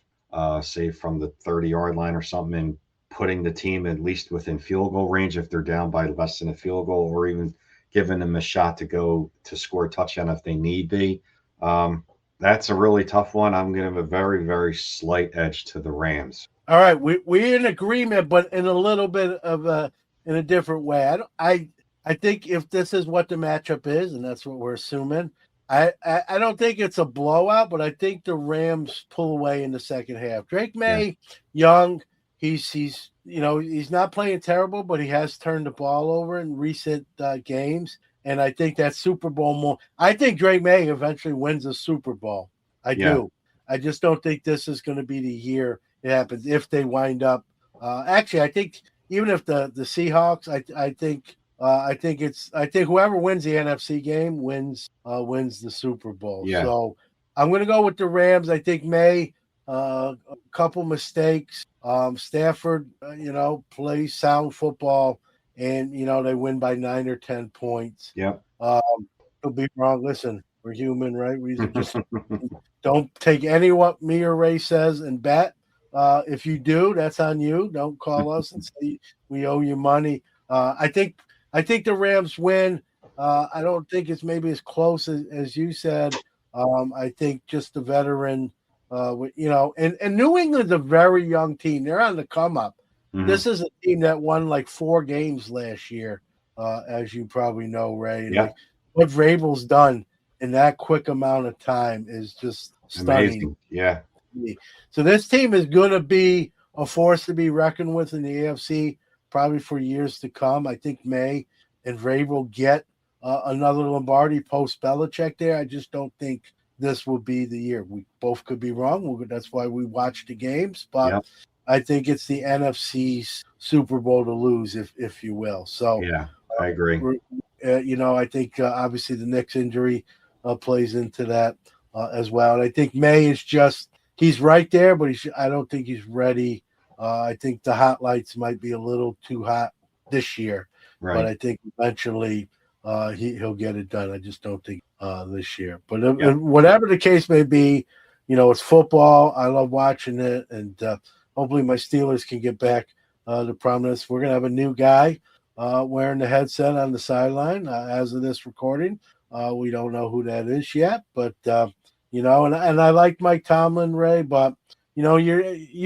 [SPEAKER 2] say from the 30-yard line or something, and putting the team at least within field goal range if they're down by less than a field goal, or even giving them a shot to go to score a touchdown if they need be. Um, That's a really tough one. I'm going to have a very, very slight edge to the Rams.
[SPEAKER 1] All right, we're in agreement, but in a little bit of a in a different way. I think if this is what the matchup is, and that's what we're assuming, I don't think it's a blowout, but I think the Rams pull away in the second half. Drake
[SPEAKER 2] Yeah.
[SPEAKER 1] May, young, he's he's not playing terrible, but he has turned the ball over in recent games, and I think that Super Bowl more. I think Drake May eventually wins a Super Bowl. I
[SPEAKER 2] Yeah.
[SPEAKER 1] do. I just don't think this is going to be the year it happens if they wind up. Actually, I think even if the Seahawks, I think whoever wins the NFC game wins the Super Bowl.
[SPEAKER 2] Yeah.
[SPEAKER 1] So I'm going to go with the Rams. I think May a couple mistakes. Stafford, plays sound football, and they win by 9 or 10 points.
[SPEAKER 2] Yep.
[SPEAKER 1] He'll be wrong. Listen, we're human, right? We just don't take any what me or Ray says and bet. If you do, that's on you. Don't call us and say we owe you money. I think the Rams win. I don't think it's maybe as close as you said. I think just the veteran, and New England's a very young team. They're on the come up.
[SPEAKER 2] Mhm.
[SPEAKER 1] This is a team that won like 4 games last year, as you probably know, Ray. And
[SPEAKER 2] Yeah.
[SPEAKER 1] like what Vrabel's done in that quick amount of time is just stunning.
[SPEAKER 2] Amazing. Yeah.
[SPEAKER 1] So this team is going to be a force to be reckoned with in the AFC probably for years to come. I think May and Vrabel get another Lombardi post Belichick there. I just don't think this will be the year. We both could be wrong. That's why we watch the games. But
[SPEAKER 2] Yep.
[SPEAKER 1] I think it's the NFC's Super Bowl to lose, if you will. So
[SPEAKER 2] Yeah. I agree.
[SPEAKER 1] I think obviously the Knicks injury plays into that as well. And I think May is he's right there, but I don't think he's ready. I think the hot lights might be a little too hot this year, but
[SPEAKER 2] Right.
[SPEAKER 1] I think eventually he'll get it done. I just don't think this year. But
[SPEAKER 2] Yeah.
[SPEAKER 1] whatever the case may be, it's football. I love watching it, and hopefully my Steelers can get back to prominence. We're gonna have a new guy wearing the headset on the sideline as of this recording. We don't know who that is yet, but and I like Mike Tomlin, Ray, but you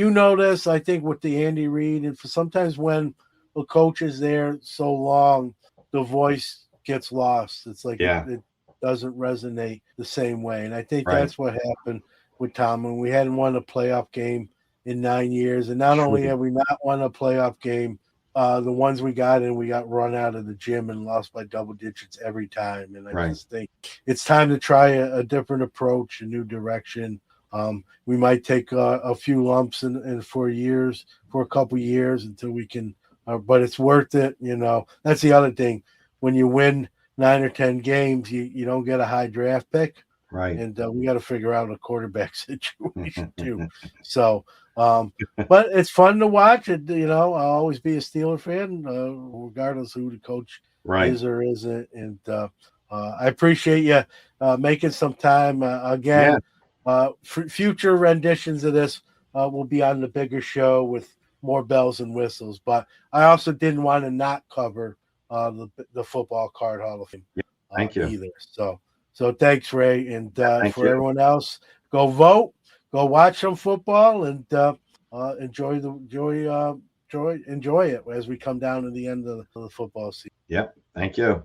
[SPEAKER 1] know this, I think, with the Andy Reid, and for sometimes when the coach is there so long, the voice gets lost. It's like
[SPEAKER 2] Yeah.
[SPEAKER 1] it doesn't resonate the same way, and I think
[SPEAKER 2] Right.
[SPEAKER 1] that's what happened with Tomlin. We hadn't won a playoff game in 9 years, and not only
[SPEAKER 2] True.
[SPEAKER 1] have we not won a playoff game, the ones we got in, we got run out of the gym and lost by double digits every time. And I
[SPEAKER 2] Right.
[SPEAKER 1] just think it's time to try a different approach, a new direction. We might take a few lumps in for a couple years until we can, but it's worth it. That's the other thing. When you win 9 or 10 games, you don't get a high draft pick.
[SPEAKER 2] Right.
[SPEAKER 1] And we got to figure out a quarterback situation too. So, but it's fun to watch it. I'll always be a Steeler fan, regardless who the coach
[SPEAKER 2] Right.
[SPEAKER 1] is or isn't. And I appreciate you making some time. Again, future renditions of this will be on the bigger show with more bells and whistles. But I also didn't want to not cover the Football Card Hall of Fame
[SPEAKER 2] Thank you.
[SPEAKER 1] either. So thanks, Ray. And
[SPEAKER 2] Thank
[SPEAKER 1] for
[SPEAKER 2] you.
[SPEAKER 1] everyone else, go vote, go watch some football, and enjoy it as we come down to the end of the football season.
[SPEAKER 2] Yep. Thank you.